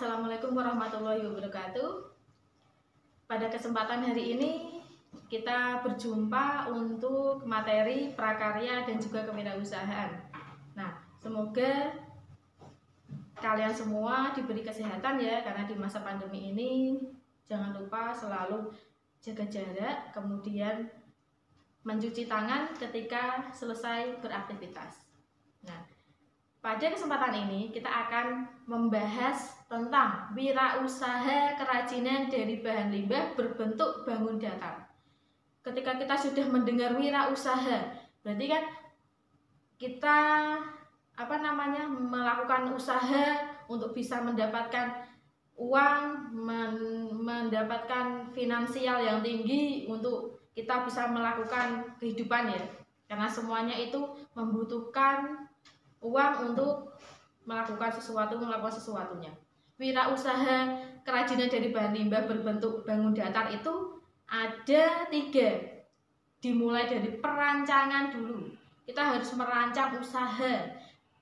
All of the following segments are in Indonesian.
Assalamualaikum warahmatullahi wabarakatuh. Pada kesempatan hari ini kita berjumpa untuk materi prakarya dan juga kewirausahaan. Nah, semoga kalian semua diberi kesehatan ya, karena di masa pandemi ini jangan lupa selalu jaga jarak, kemudian mencuci tangan ketika selesai beraktivitas. Nah, pada kesempatan ini kita akan membahas tentang wirausaha kerajinan dari bahan limbah berbentuk bangun datar. Ketika kita sudah mendengar wirausaha, berarti kan kita melakukan usaha untuk bisa mendapatkan uang, mendapatkan finansial yang tinggi untuk kita bisa melakukan kehidupan ya. Karena semuanya itu membutuhkan uang untuk melakukan sesuatunya. Wirausaha kerajinan dari bahan limbah berbentuk bangun datar itu ada 3. Dimulai dari perancangan dulu. Kita harus merancang usaha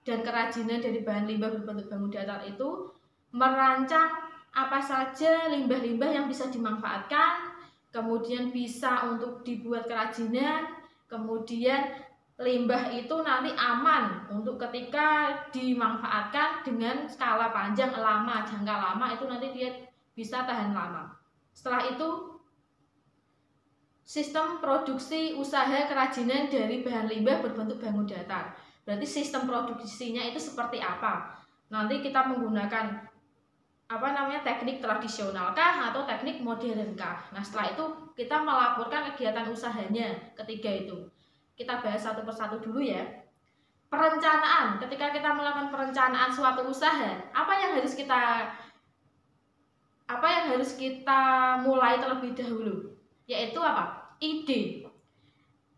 dan kerajinan dari bahan limbah berbentuk bangun datar itu, merancang apa saja limbah-limbah yang bisa dimanfaatkan, kemudian bisa untuk dibuat kerajinan, kemudian limbah itu nanti aman untuk ketika dimanfaatkan dengan skala panjang lama, jangka lama, itu nanti dia bisa tahan lama. Setelah itu sistem produksi usaha kerajinan dari bahan limbah berbentuk bangun datar. Berarti sistem produksinya itu seperti apa? Nanti kita menggunakan teknik tradisional kah atau teknik modern kah? Nah, setelah itu kita melaporkan kegiatan usahanya. Ketiga itu kita bahas satu persatu dulu ya. Perencanaan, ketika kita melakukan perencanaan suatu usaha, apa yang harus kita mulai terlebih dahulu? Yaitu apa? Ide.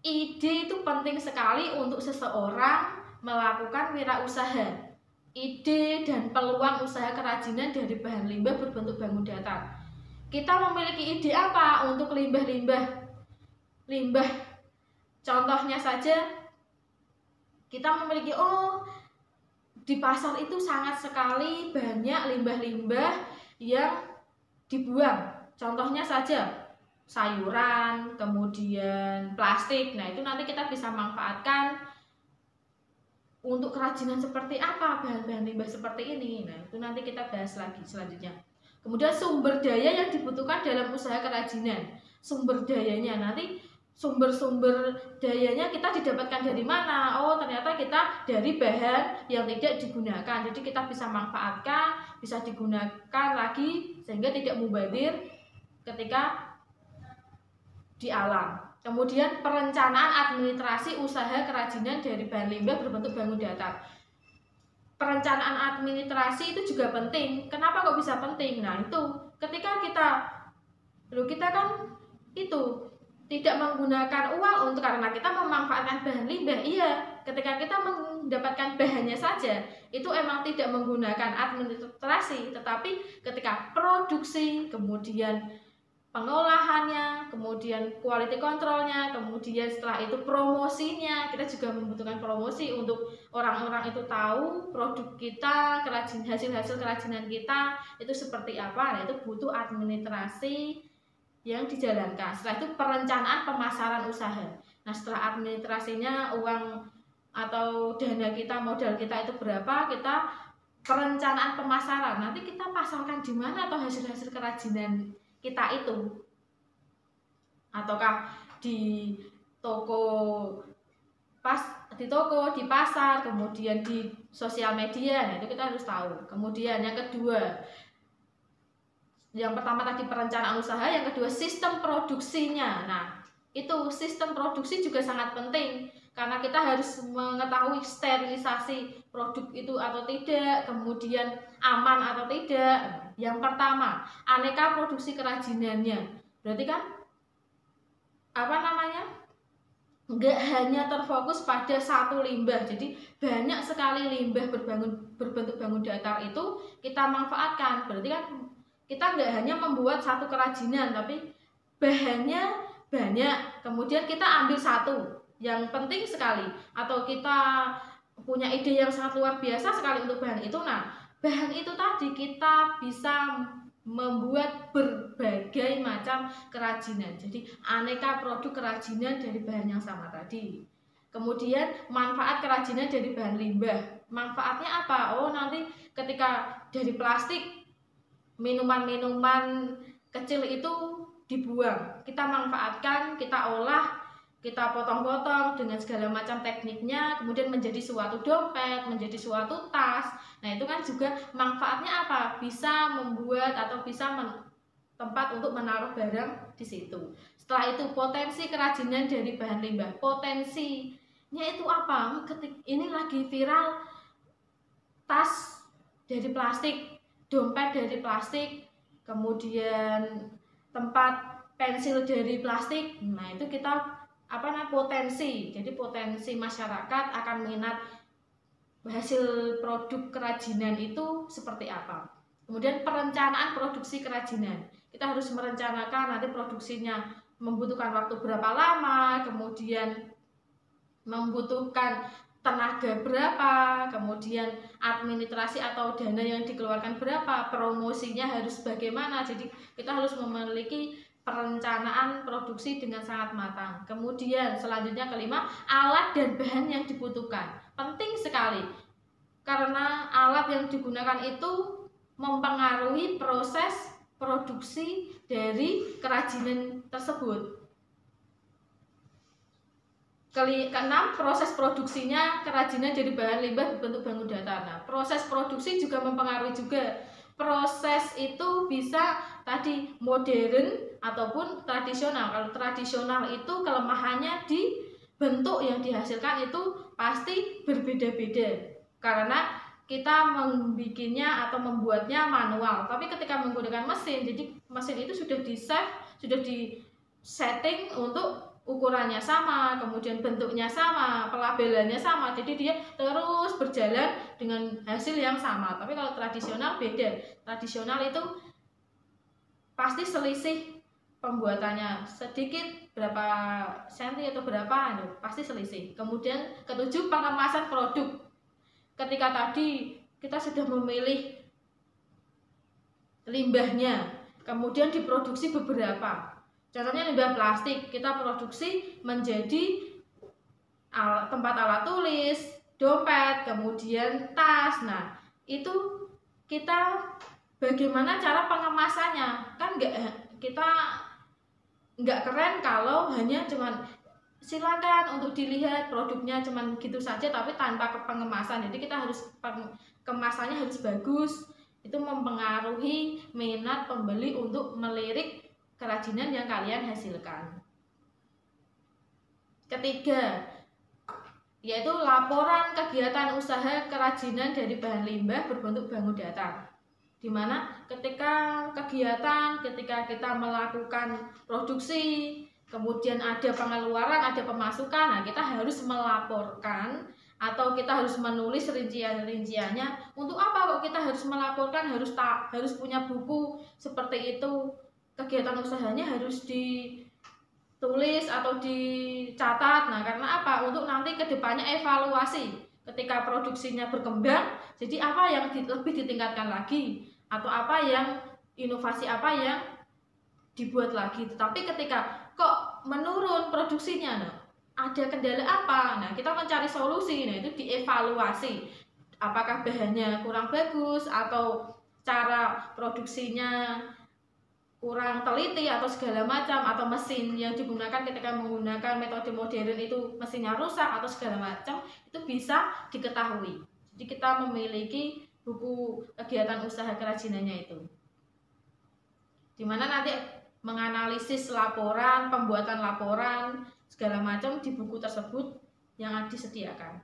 Ide itu penting sekali untuk seseorang melakukan wirausaha. Ide dan peluang usaha kerajinan dari bahan limbah berbentuk bangun datar. Kita memiliki ide apa untuk limbah? Contohnya saja, kita memiliki di pasar itu sangat sekali banyak limbah-limbah yang dibuang. Contohnya saja sayuran, kemudian plastik. Nah, itu nanti kita bisa manfaatkan untuk kerajinan seperti apa, bahan-bahan limbah seperti ini. Nah, itu nanti kita bahas lagi selanjutnya. Kemudian sumber daya yang dibutuhkan dalam usaha kerajinan. Sumber dayanya nanti, sumber dayanya kita didapatkan dari mana? Ternyata kita dari bahan yang tidak digunakan. Jadi kita bisa manfaatkan, bisa digunakan lagi sehingga tidak mubazir ketika di alam. Kemudian perencanaan administrasi usaha kerajinan dari bahan limbah berbentuk bangun datar. Perencanaan administrasi itu juga penting. Kenapa kok bisa penting? Nah, itu ketika kita kan itu tidak menggunakan uang untuk, karena kita memanfaatkan bahan limbah. Iya, ketika kita mendapatkan bahannya saja, itu emang tidak menggunakan administrasi, tetapi ketika produksi, kemudian pengolahannya, kemudian quality controlnya, kemudian setelah itu promosinya, kita juga membutuhkan promosi untuk orang-orang itu tahu produk kita, hasil-hasil kerajinan kita itu seperti apa. Nah, itu butuh administrasi yang dijalankan. Setelah itu perencanaan pemasaran usaha. Nah, setelah administrasinya, uang atau dana kita, modal kita itu berapa, kita perencanaan pemasaran. Nanti kita pasarkan di mana atau hasil-hasil kerajinan kita itu, ataukah di toko, di pasar, kemudian di sosial media. Nah, itu kita harus tahu. Kemudian yang kedua, yang pertama tadi perencanaan usaha, yang kedua sistem produksinya. Nah, itu sistem produksi juga sangat penting karena kita harus mengetahui sterilisasi produk itu atau tidak, kemudian aman atau tidak. Yang pertama, aneka produksi kerajinannya. Berarti kan nggak hanya terfokus pada satu limbah. Jadi banyak sekali limbah berbentuk bangun datar itu kita manfaatkan. Berarti kan kita nggak hanya membuat satu kerajinan, tapi bahannya banyak. Kemudian kita ambil satu yang penting sekali, atau kita punya ide yang sangat luar biasa sekali untuk bahan itu. Nah, bahan itu tadi kita bisa membuat berbagai macam kerajinan. Jadi aneka produk kerajinan dari bahan yang sama tadi. Kemudian manfaat kerajinan dari bahan limbah. Manfaatnya apa? Oh, nanti ketika dari plastik minuman-minuman kecil itu dibuang, kita manfaatkan, kita olah, kita potong-potong dengan segala macam tekniknya, kemudian menjadi suatu dompet, menjadi suatu tas. Nah, itu kan juga manfaatnya apa? Bisa membuat atau bisa tempat untuk menaruh barang di situ. Setelah itu potensi kerajinan dari bahan limbah. Potensinya itu apa? Ini lagi viral tas dari plastik, dompet dari plastik, kemudian tempat pensil dari plastik. Nah, itu kita potensi. Jadi potensi masyarakat akan minat hasil produk kerajinan itu seperti apa. Kemudian perencanaan produksi kerajinan. Kita harus merencanakan nanti produksinya membutuhkan waktu berapa lama, kemudian membutuhkan tenaga berapa, kemudian administrasi atau dana yang dikeluarkan berapa, promosinya harus bagaimana. Jadi kita harus memiliki perencanaan produksi dengan sangat matang. Kemudian selanjutnya kelima, alat dan bahan yang dibutuhkan. Penting sekali karena alat yang digunakan itu mempengaruhi proses produksi dari kerajinan tersebut. Keenam, proses produksinya kerajinan dari bahan limbah berbentuk bangudata. Nah, proses produksi juga mempengaruhi juga. Proses itu bisa tadi modern ataupun tradisional. Kalau tradisional itu kelemahannya di bentuk yang dihasilkan itu pasti berbeda-beda karena kita membuatnya atau membuatnya manual. Tapi ketika menggunakan mesin, jadi mesin itu sudah di-save, sudah di-setting untuk ukurannya sama, kemudian bentuknya sama, pelabelannya sama, jadi dia terus berjalan dengan hasil yang sama. Tapi kalau tradisional beda. Tradisional itu pasti selisih pembuatannya sedikit, berapa senti atau berapa, pasti selisih. Kemudian ketujuh, pengemasan produk. Ketika tadi kita sudah memilih limbahnya, kemudian diproduksi beberapa. Contohnya limbah plastik, kita produksi menjadi tempat alat tulis, dompet, kemudian tas. Nah, itu kita bagaimana cara pengemasannya? Kan kita nggak keren kalau hanya cuman silakan untuk dilihat produknya cuman gitu saja tapi tanpa pengemasan. Jadi kita harus kemasannya harus bagus. Itu mempengaruhi minat pembeli untuk melirik kerajinan yang kalian hasilkan. Ketiga, yaitu laporan kegiatan usaha kerajinan dari bahan limbah berbentuk bangudata. Dimana ketika kita melakukan produksi, kemudian ada pengeluaran, ada pemasukan, nah kita harus melaporkan atau kita harus menulis rinciannya. Untuk apa kok kita harus melaporkan, harus punya buku seperti itu? Kegiatan usahanya harus ditulis atau dicatat. Nah, karena apa? Untuk nanti kedepannya evaluasi ketika produksinya berkembang, jadi apa yang lebih ditingkatkan lagi, atau apa yang inovasi apa yang dibuat lagi. Tetapi ketika kok menurun produksinya, nah, ada kendala apa? Nah, kita mencari solusi. Nah, itu dievaluasi. Apakah bahannya kurang bagus atau cara produksinya kurang teliti atau segala macam, atau mesin yang digunakan ketika menggunakan metode modern itu mesinnya rusak atau segala macam, itu bisa diketahui. Jadi kita memiliki buku kegiatan usaha kerajinannya itu, dimana nanti menganalisis laporan, pembuatan laporan segala macam di buku tersebut yang disediakan.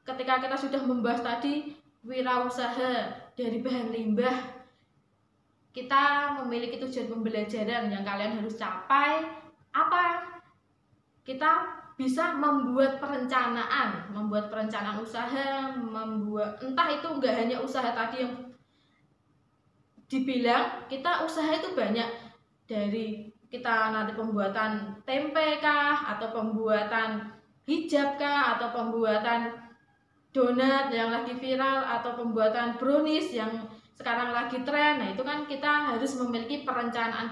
Ketika kita sudah membahas tadi wirausaha dari bahan limbah, kita memiliki tujuan pembelajaran yang kalian harus capai apa? Kita bisa membuat perencanaan usaha, entah itu enggak hanya usaha tadi yang dibilang, kita usaha itu banyak, dari kita nanti pembuatan tempe kah, atau pembuatan hijab kah, atau pembuatan donat yang lagi viral atau pembuatan brownies yang sekarang lagi tren. Nah, itu kan kita harus memiliki perencanaan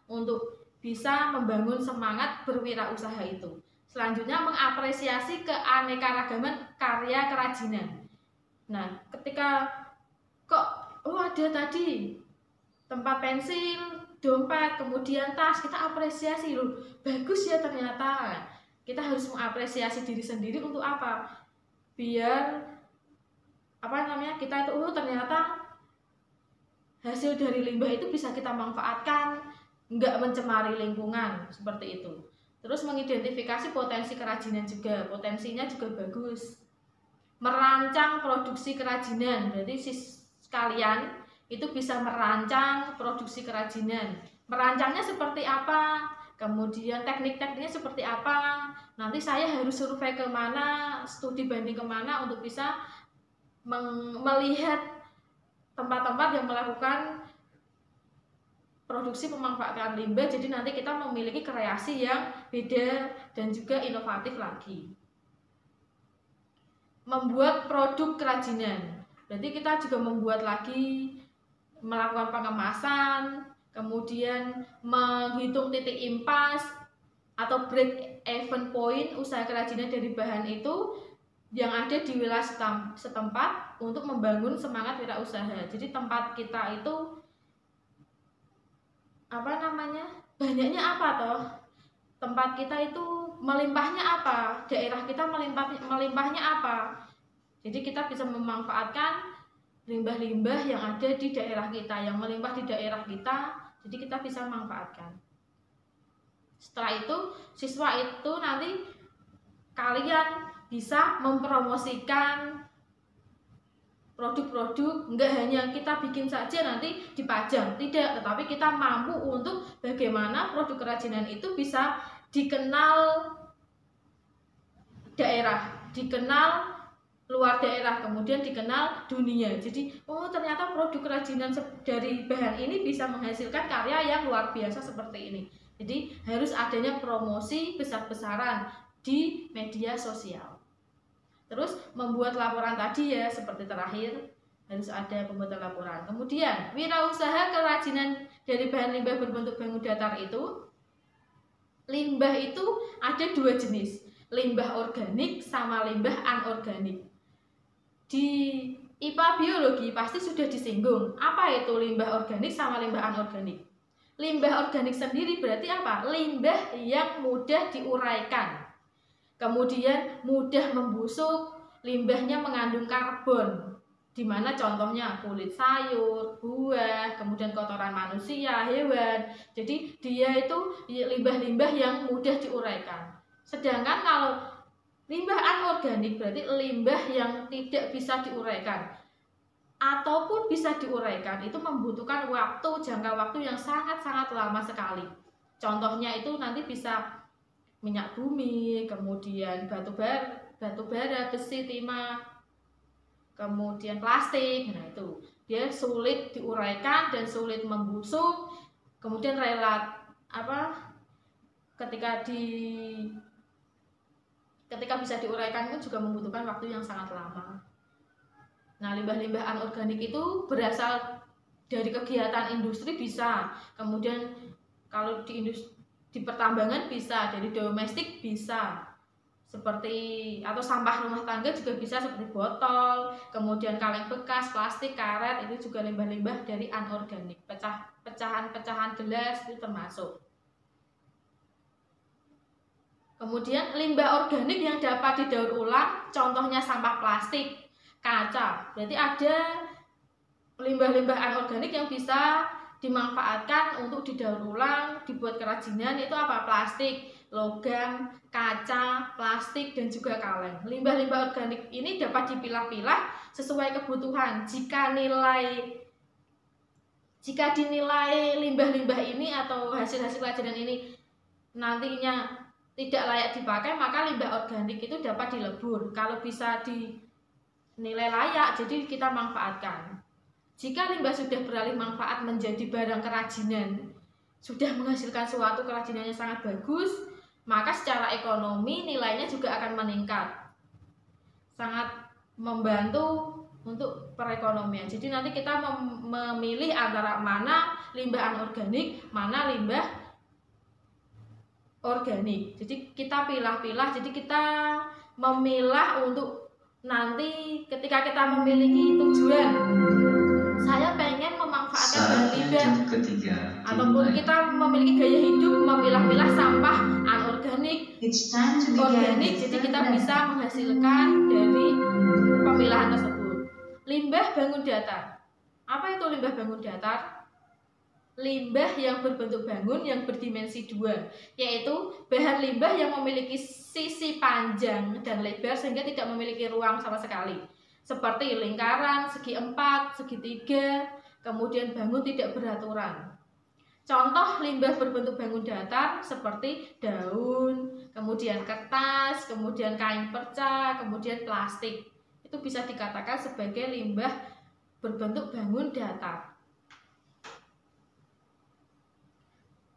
untuk bisa membangun semangat berwirausaha itu. Selanjutnya, mengapresiasi keanekaragaman karya kerajinan. Nah, ketika kok ada tadi tempat pensil, dompet, kemudian tas, kita apresiasi loh, bagus ya ternyata. Kita harus mengapresiasi diri sendiri untuk apa? Biar kita itu ternyata hasil dari limbah itu bisa kita manfaatkan, nggak mencemari lingkungan, seperti itu. Terus mengidentifikasi potensi kerajinan juga, potensinya juga bagus. Merancang produksi kerajinan, berarti kalian itu bisa merancang produksi kerajinan. Merancangnya seperti apa? Kemudian teknik-tekniknya seperti apa? Nanti saya harus survei kemana, studi banding kemana untuk bisa melihat tempat-tempat yang melakukan produksi pemanfaatan limbah. Jadi nanti kita memiliki kreasi yang beda dan juga inovatif lagi. Membuat produk kerajinan, berarti kita juga membuat lagi, melakukan pengemasan, kemudian menghitung titik impas atau break even point usaha kerajinan dari bahan itu yang ada di wilayah setempat untuk membangun semangat wirausaha. Jadi tempat kita itu banyaknya apa toh? Tempat kita itu melimpahnya apa? Daerah kita melimpahnya apa? Jadi kita bisa memanfaatkan limbah-limbah yang ada di daerah kita, yang melimpah di daerah kita. Jadi kita bisa manfaatkan. Setelah itu, siswa itu nanti kalian bisa mempromosikan produk-produk, enggak hanya kita bikin saja nanti dipajang, tidak, tetapi kita mampu untuk bagaimana produk kerajinan itu bisa dikenal daerah, dikenal luar daerah, kemudian dikenal dunia. Jadi, ternyata produk kerajinan dari bahan ini bisa menghasilkan karya yang luar biasa seperti ini. Jadi, harus adanya promosi besar-besaran di media sosial. Terus membuat laporan tadi ya, seperti terakhir harus ada pembuatan laporan. Kemudian wirausaha kerajinan dari bahan limbah berbentuk bangun datar itu, limbah itu ada dua jenis, limbah organik sama limbah anorganik. Di IPA biologi pasti sudah disinggung apa itu limbah organik sama limbah anorganik. Limbah organik sendiri berarti apa? Limbah yang mudah diuraikan, kemudian mudah membusuk, limbahnya mengandung karbon, di mana contohnya kulit sayur, buah, kemudian kotoran manusia, hewan. Jadi dia itu limbah-limbah yang mudah diuraikan. Sedangkan kalau limbah anorganik berarti limbah yang tidak bisa diuraikan, ataupun bisa diuraikan itu membutuhkan jangka waktu yang sangat-sangat lama sekali. Contohnya itu nanti bisa minyak bumi, kemudian batu bara, besi, timah, kemudian plastik. Nah, itu dia sulit diuraikan dan sulit membusuk. Kemudian ketika bisa diuraikan itu juga membutuhkan waktu yang sangat lama. Nah, limbah-limbah anorganik itu berasal dari kegiatan industri bisa, kemudian kalau di pertambangan bisa, dari domestik bisa, seperti atau sampah rumah tangga juga bisa, seperti botol, kemudian kaleng bekas, plastik, karet, itu juga limbah-limbah dari anorganik. Pecahan-pecahan gelas itu termasuk. Kemudian limbah organik yang dapat didaur ulang, contohnya sampah plastik, kaca. Berarti ada limbah-limbah anorganik yang bisa dimanfaatkan untuk didaur ulang, dibuat kerajinan. Itu apa? Plastik, logam, kaca, plastik, dan juga kaleng. Limbah-limbah organik ini dapat dipilah-pilah sesuai kebutuhan. Jika dinilai limbah-limbah ini atau hasil-hasil kerajinan ini nantinya tidak layak dipakai, maka limbah organik itu dapat dilebur. Kalau bisa dinilai layak, jadi kita manfaatkan. Jika limbah sudah beralih manfaat menjadi barang kerajinan, sudah menghasilkan suatu kerajinan yang sangat bagus, maka secara ekonomi nilainya juga akan meningkat. sangat membantu untuk perekonomian. Jadi nanti kita memilih antara mana limbah anorganik, mana limbah organik. Jadi kita pilah-pilah. Jadi kita memilah untuk nanti ketika kita memiliki tujuan, saya pengen memanfaatkan bahan limbah, ataupun kita memiliki gaya hidup memilah-milah sampah anorganik, organik, jadi kita bisa menghasilkan dari pemilahan tersebut. Limbah bangun datar. Apa itu limbah bangun datar? Limbah yang berbentuk bangun yang berdimensi 2, yaitu bahan limbah yang memiliki sisi panjang dan lebar sehingga tidak memiliki ruang sama sekali, seperti lingkaran, segi 4, segi 3, kemudian bangun tidak beraturan. Contoh limbah berbentuk bangun datar seperti daun, kemudian kertas, kemudian kain perca, kemudian plastik. Itu bisa dikatakan sebagai limbah berbentuk bangun datar.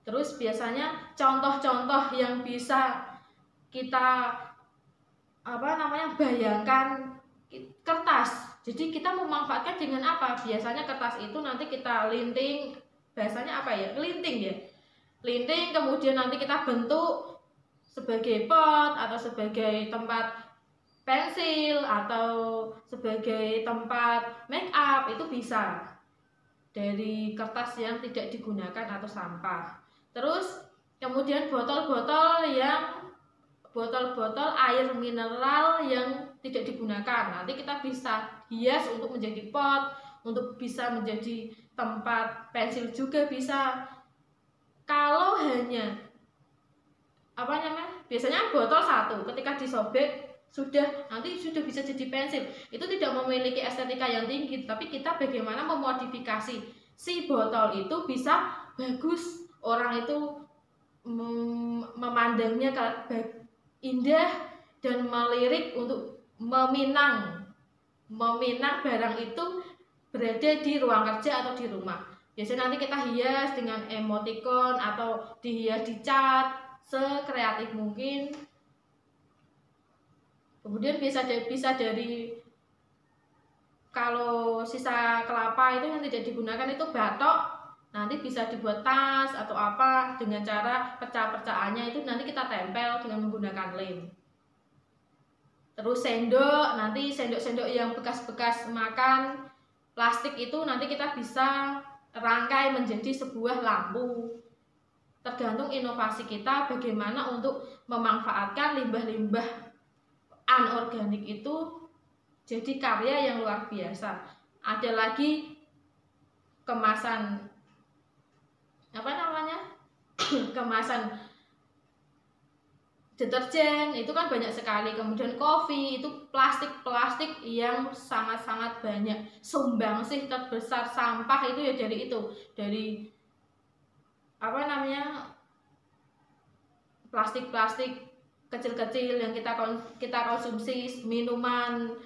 Terus biasanya contoh-contoh yang bisa kita bayangkan, kertas. Jadi kita memanfaatkan dengan apa? Biasanya kertas itu nanti kita linting, bahasanya apa ya? Linting ya. Linting, kemudian nanti kita bentuk sebagai pot atau sebagai tempat pensil atau sebagai tempat make up, itu bisa dari kertas yang tidak digunakan atau sampah. Terus kemudian botol-botol air mineral yang tidak digunakan, nanti kita bisa hias untuk menjadi pot, untuk bisa menjadi tempat pensil juga bisa. Kalau hanya biasanya botol satu ketika disobek nanti sudah bisa jadi pensil, itu tidak memiliki estetika yang tinggi, tapi kita bagaimana memodifikasi si botol itu bisa bagus, orang itu memandangnya indah dan melirik untuk meminang barang itu berada di ruang kerja atau di rumah. Biasanya nanti kita hias dengan emoticon atau dihias di cat sekreatif mungkin. Kemudian bisa dari kalau sisa kelapa itu yang tidak digunakan itu batok, nanti bisa dibuat tas atau apa dengan cara pecah-pecahannya itu nanti kita tempel dengan menggunakan lem. Terus sendok, nanti sendok-sendok yang bekas-bekas makan plastik itu nanti kita bisa rangkai menjadi sebuah lampu. Tergantung inovasi kita bagaimana untuk memanfaatkan limbah-limbah anorganik itu jadi karya yang luar biasa. Ada lagi kemasan kemasan deterjen itu kan banyak sekali. Kemudian kopi itu plastik yang sangat-sangat banyak. Sumbangsih terbesar sampah itu ya dari plastik kecil-kecil yang kita konsumsi, minuman.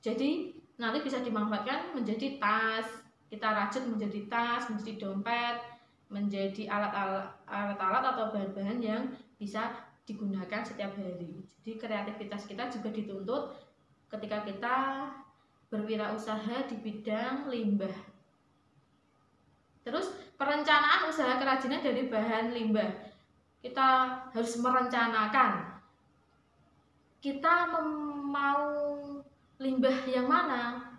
Jadi nanti bisa dimanfaatkan menjadi tas, kita rajut menjadi tas, menjadi dompet, menjadi alat-alat atau bahan-bahan yang bisa digunakan setiap hari. Jadi kreativitas kita juga dituntut ketika kita berwirausaha di bidang limbah. Terus perencanaan usaha kerajinan dari bahan limbah. Kita harus merencanakan kita mau limbah yang mana,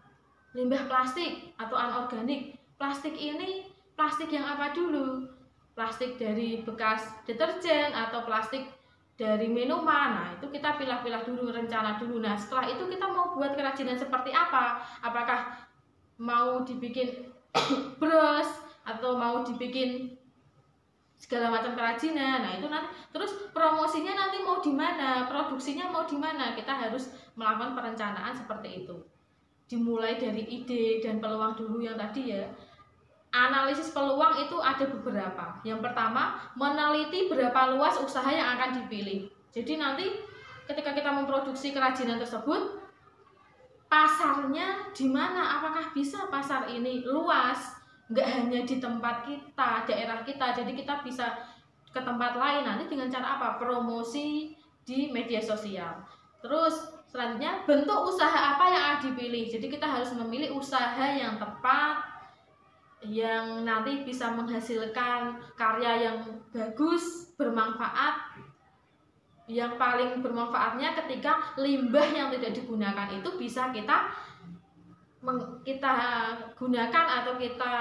limbah plastik atau anorganik. Plastik ini plastik yang apa dulu? Plastik dari bekas deterjen atau plastik dari minuman. Nah, itu kita pilah-pilah dulu, rencana dulu. Nah, setelah itu kita mau buat kerajinan seperti apa? Apakah mau dibikin bros atau mau dibikin segala macam kerajinan. Nah, itu nanti terus promosinya nanti mau di mana, produksinya mau di mana. Kita harus melakukan perencanaan seperti itu. Dimulai dari ide dan peluang dulu yang tadi ya. Analisis peluang itu ada beberapa. Yang pertama, meneliti berapa luas usaha yang akan dipilih. Jadi nanti ketika kita memproduksi kerajinan tersebut, pasarnya di mana? Apakah bisa pasar ini luas? Nggak hanya di tempat kita, daerah kita, jadi kita bisa ke tempat lain. Nanti dengan cara apa? Promosi di media sosial. Terus Selanjutnya, bentuk usaha apa yang akan dipilih. Jadi kita harus memilih usaha yang tepat, yang nanti bisa menghasilkan karya yang bagus, bermanfaat. Yang paling bermanfaatnya ketika limbah yang tidak digunakan itu bisa kita gunakan atau kita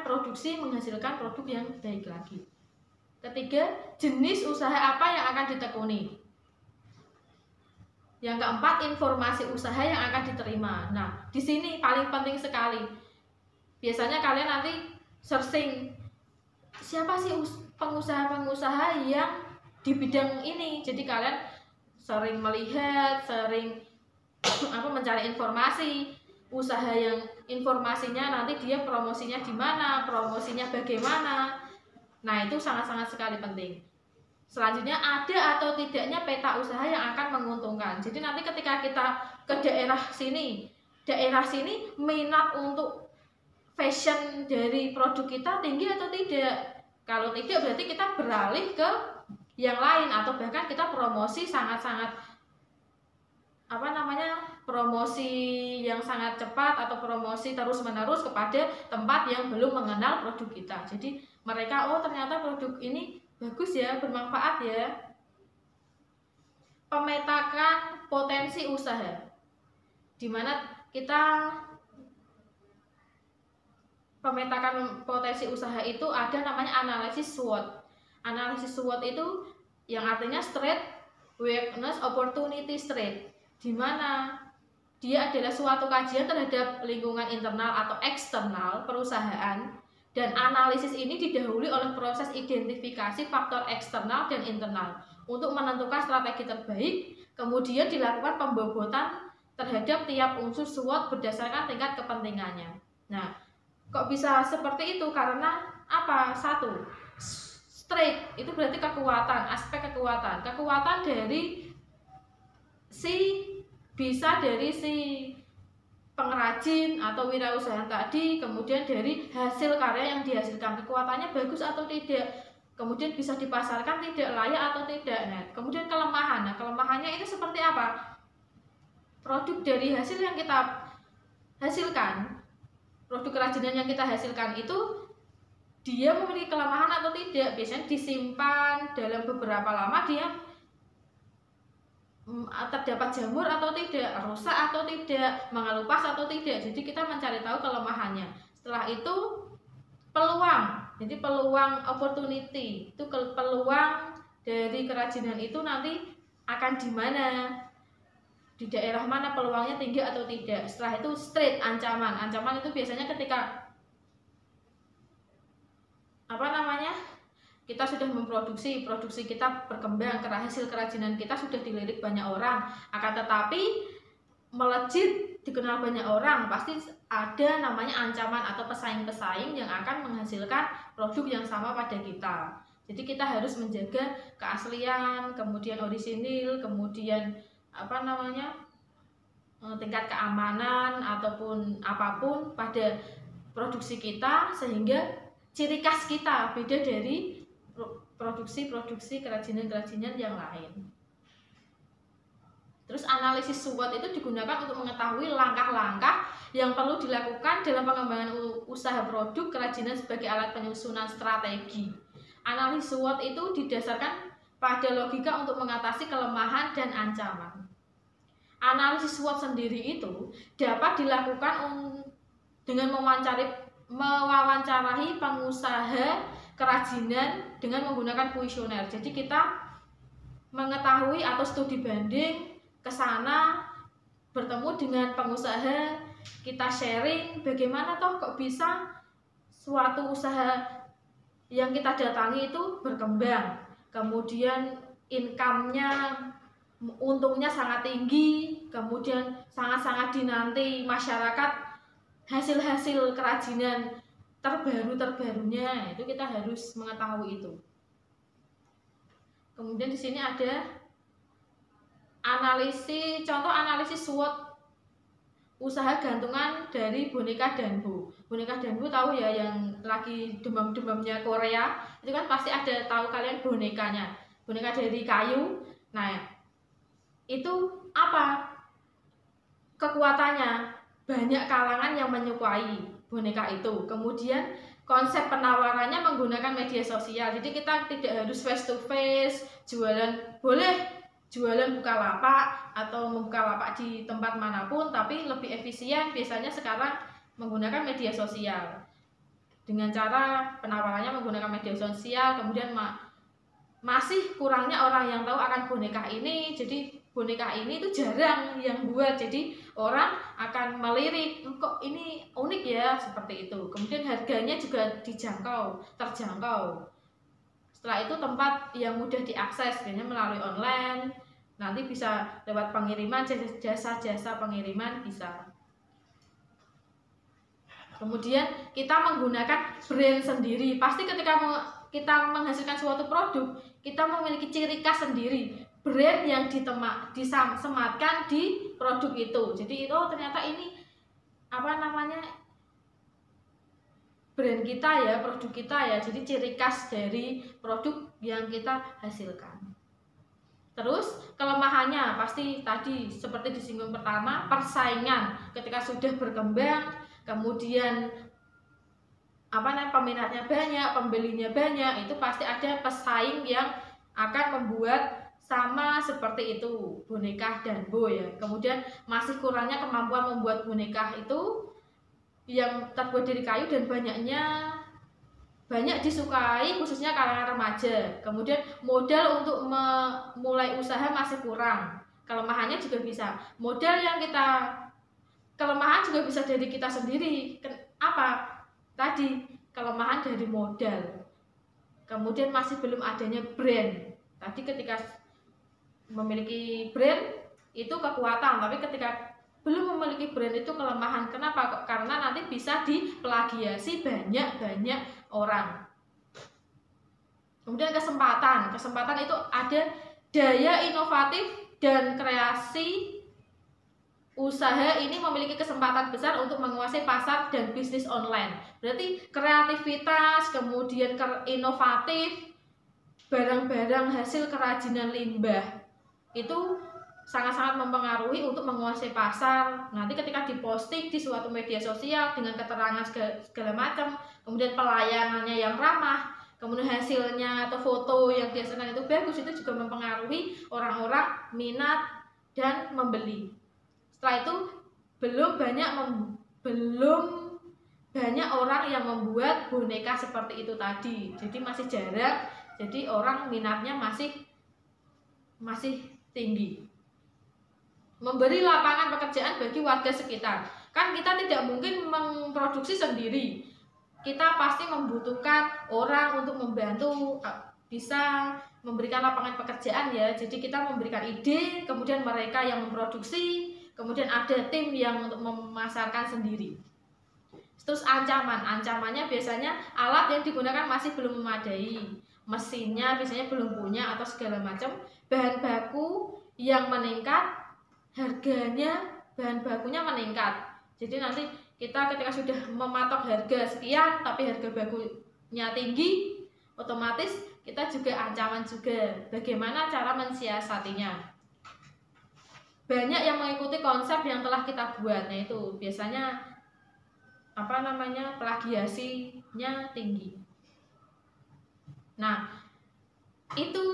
produksi menghasilkan produk yang baik lagi. Ketiga, jenis usaha apa yang akan ditekuni. Yang keempat, informasi usaha yang akan diterima. Nah, di sini paling penting sekali. Biasanya kalian nanti searching siapa sih pengusaha-pengusaha yang di bidang ini. Jadi kalian sering melihat, sering mencari informasi usaha yang informasinya nanti dia promosinya di mana, promosinya bagaimana. Nah, itu sangat-sangat sekali penting. Selanjutnya, ada atau tidaknya peta usaha yang akan menguntungkan. Jadi nanti ketika kita ke daerah sini minat untuk fashion dari produk kita tinggi atau tidak. Kalau tidak berarti kita beralih ke yang lain atau bahkan kita promosi sangat-sangat promosi yang sangat cepat atau promosi terus-menerus kepada tempat yang belum mengenal produk kita. Jadi mereka, oh ternyata produk ini bagus ya, bermanfaat ya. Pemetakan potensi usaha, dimana kita pemetakan potensi usaha itu ada namanya analisis SWOT. Analisis SWOT itu yang artinya Strength, Weakness, Opportunity, Threat, dimana dia adalah suatu kajian terhadap lingkungan internal atau eksternal perusahaan, dan analisis ini didahului oleh proses identifikasi faktor eksternal dan internal untuk menentukan strategi terbaik. Kemudian dilakukan pembobotan terhadap tiap unsur SWOT berdasarkan tingkat kepentingannya. Nah, kok bisa seperti itu? Karena apa? Satu, strength itu berarti kekuatan, aspek kekuatan. Kekuatan dari si pengrajin atau wirausaha tadi, kemudian dari hasil karya yang dihasilkan, kekuatannya bagus atau tidak, kemudian bisa dipasarkan tidak, layak atau tidak. Nah, kemudian kelemahan. Nah, kelemahannya itu seperti apa? Produk dari hasil yang kita hasilkan, produk kerajinan yang kita hasilkan itu dia memiliki kelemahan atau tidak. Biasanya disimpan dalam beberapa lama dia terdapat jamur atau tidak, rusak atau tidak, mengelupas atau tidak. Jadi kita mencari tahu kelemahannya. Setelah itu peluang. Jadi peluang, opportunity, itu peluang dari kerajinan itu nanti akan di mana, di daerah mana peluangnya tinggi atau tidak. Setelah itu threat, ancaman. Ancaman itu biasanya ketika kita sudah memproduksi, produksi kita berkembang, hasil kerajinan kita sudah dilirik banyak orang, akan tetapi melejit dikenal banyak orang, pasti ada namanya ancaman atau pesaing-pesaing yang akan menghasilkan produk yang sama pada kita. Jadi kita harus menjaga keaslian, kemudian orisinil, kemudian tingkat keamanan ataupun apapun pada produksi kita, sehingga ciri khas kita beda dari produksi kerajinan-kerajinan yang lain. Terus analisis SWOT itu digunakan untuk mengetahui langkah-langkah yang perlu dilakukan dalam pengembangan usaha produk kerajinan sebagai alat penyusunan strategi. Analisis SWOT itu didasarkan pada logika untuk mengatasi kelemahan dan ancaman. Analisis SWOT sendiri itu dapat dilakukan dengan mewawancarai pengusaha kerajinan dengan menggunakan kuesioner. Jadi kita mengetahui atau studi banding ke sana, bertemu dengan pengusaha, kita sharing bagaimana toh kok bisa suatu usaha yang kita datangi itu berkembang, kemudian income-nya, untungnya sangat tinggi, kemudian sangat-sangat dinanti masyarakat hasil-hasil kerajinan terbarunya, itu kita harus mengetahui itu. Kemudian di sini ada contoh analisis SWOT usaha gantungan dari boneka Danbo. Boneka Danbo tahu ya, yang lagi demam-demamnya Korea, itu kan pasti ada, tahu kalian bonekanya, boneka dari kayu. Nah, itu apa kekuatannya? Banyak kalangan yang menyukai boneka itu. Kemudian konsep penawarannya menggunakan media sosial. Jadi kita tidak harus face to face, jualan boleh jualan Bukalapak atau membuka lapak di tempat manapun, tapi lebih efisien biasanya sekarang menggunakan media sosial. Dengan cara penawarannya menggunakan media sosial, kemudian masih kurangnya orang yang tahu akan boneka ini. Jadi boneka ini itu jarang yang buat, jadi orang akan melirik, kok ini unik ya, seperti itu. Kemudian harganya juga terjangkau. Setelah itu tempat yang mudah diakses, biasanya melalui online, nanti bisa lewat pengiriman, jasa-jasa pengiriman bisa. Kemudian kita menggunakan brand sendiri. Pasti ketika kita menghasilkan suatu produk, kita memiliki ciri khas sendiri, brand yang disematkan di produk itu. Jadi itu ternyata ini brand kita ya, produk kita ya. Jadi ciri khas dari produk yang kita hasilkan. Terus kelemahannya pasti tadi seperti disinggung pertama, persaingan. Ketika sudah berkembang, kemudian peminatnya banyak, pembelinya banyak, itu pasti ada pesaing yang akan membuat sama seperti itu boneka Danbo ya. Kemudian masih kurangnya kemampuan membuat boneka itu yang terbuat dari kayu dan banyak disukai khususnya kalangan remaja. Kemudian modal untuk memulai usaha masih kurang. Kelemahannya juga bisa kelemahan juga bisa dari kita sendiri. Tadi kelemahan dari modal. Kemudian masih belum adanya brand. Tadi ketika memiliki brand itu kekuatan, tapi ketika belum memiliki brand itu kelemahan. Kenapa? Karena nanti bisa diplagiasi banyak orang. Kemudian kesempatan itu ada daya inovatif dan kreasi. Usaha ini memiliki kesempatan besar untuk menguasai pasar dan bisnis online. Berarti kreativitas, kemudian inovatif, barang-barang hasil kerajinan limbah itu sangat-sangat mempengaruhi untuk menguasai pasar. Nanti ketika diposting di suatu media sosial dengan keterangan segala macam, kemudian pelayanannya yang ramah, kemudian hasilnya atau foto yang dihasilkan itu bagus, itu juga mempengaruhi orang-orang minat dan membeli. Setelah itu belum banyak orang yang membuat boneka seperti itu tadi. Jadi masih jarang. Jadi orang minatnya masih tinggi. Memberi lapangan pekerjaan bagi warga sekitar. Kan kita tidak mungkin memproduksi sendiri. Kita pasti membutuhkan orang untuk membantu, bisa memberikan lapangan pekerjaan ya. Jadi kita memberikan ide, kemudian mereka yang memproduksi, kemudian ada tim yang untuk memasarkan sendiri. Terus ancamannya biasanya alat yang digunakan masih belum memadai, mesinnya biasanya belum punya atau segala macam, bahan baku yang meningkat, bahan bakunya meningkat. Jadi nanti kita ketika sudah mematok harga sekian tapi harga bakunya tinggi, otomatis kita juga ancaman juga bagaimana cara mensiasatinya. Banyak yang mengikuti konsep yang telah kita buat, nah itu biasanya plagiasinya tinggi. Nah, itu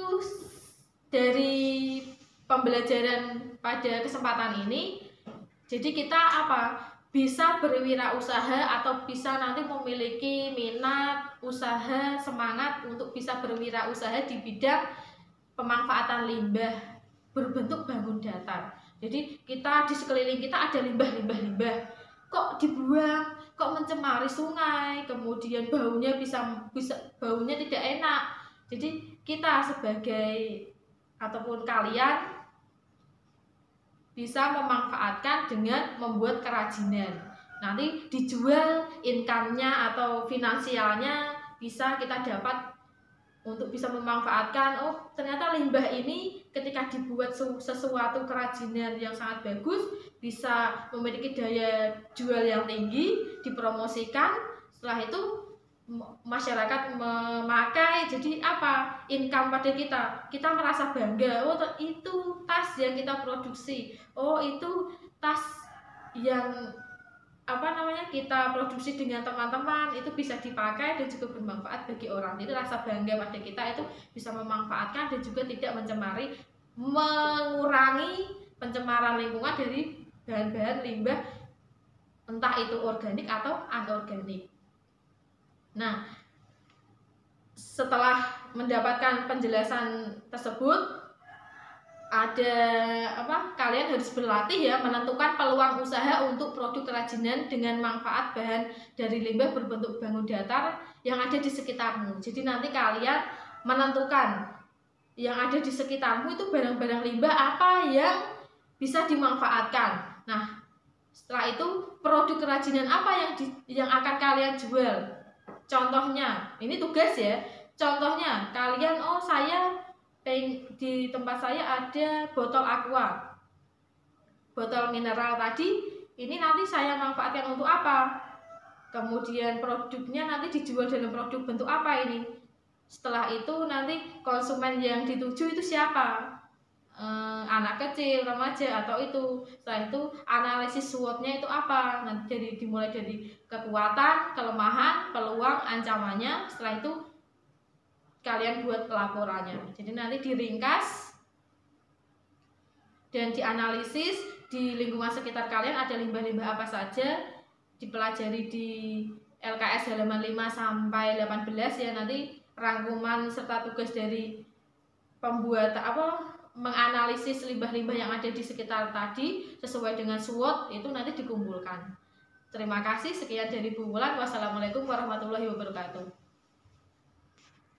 dari pembelajaran pada kesempatan ini. Jadi kita bisa berwirausaha atau bisa nanti memiliki minat, usaha, semangat untuk bisa berwirausaha di bidang pemanfaatan limbah berbentuk bangun datar. Jadi kita di sekeliling kita ada limbah, kok dibuang, kok mencemari sungai, kemudian baunya baunya tidak enak. Jadi kita sebagai ataupun kalian bisa memanfaatkan dengan membuat kerajinan. Nanti dijual, income-nya atau finansialnya bisa kita dapat untuk bisa memanfaatkan. Oh, ternyata limbah ini ketika dibuat sesuatu kerajinan yang sangat bagus, bisa memiliki daya jual yang tinggi, dipromosikan. Setelah itu masyarakat memakai, jadi apa, income pada kita merasa bangga, oh itu tas yang kita produksi, oh itu tas yang apa namanya kita produksi dengan teman-teman, itu bisa dipakai dan juga bermanfaat bagi orang. Jadi rasa bangga pada kita itu bisa memanfaatkan dan juga tidak mencemari, mengurangi pencemaran lingkungan dari bahan-bahan limbah entah itu organik atau anorganik. Nah, setelah mendapatkan penjelasan tersebut, ada apa? Kalian harus berlatih ya menentukan peluang usaha untuk produk kerajinan dengan manfaat bahan dari limbah berbentuk bangun datar yang ada di sekitarmu. Jadi nanti kalian menentukan yang ada di sekitarmu itu barang-barang limbah apa yang bisa dimanfaatkan. Nah, setelah itu produk kerajinan apa yang akan kalian jual. Contohnya, ini tugas ya. Contohnya, kalian saya di tempat saya ada botol aqua, botol mineral tadi, ini nanti saya manfaatkan untuk apa? Kemudian produknya nanti dijual dalam produk bentuk apa ini? Setelah itu nanti konsumen yang dituju itu siapa? Anak kecil, remaja, atau itu. Setelah itu analisis SWOT-nya itu apa? Nanti dimulai dari kekuatan, kelemahan, peluang, ancamannya. Setelah itu kalian buat laporannya. Jadi nanti diringkas dan dianalisis di lingkungan sekitar kalian ada limbah-limbah apa saja, dipelajari di LKS halaman 5 sampai 18 ya. Nanti rangkuman serta tugas dari pembuat menganalisis limbah-limbah yang ada di sekitar tadi sesuai dengan SWOT itu nanti dikumpulkan. Terima kasih, sekian dari Bu Wulan. Wassalamualaikum warahmatullahi wabarakatuh.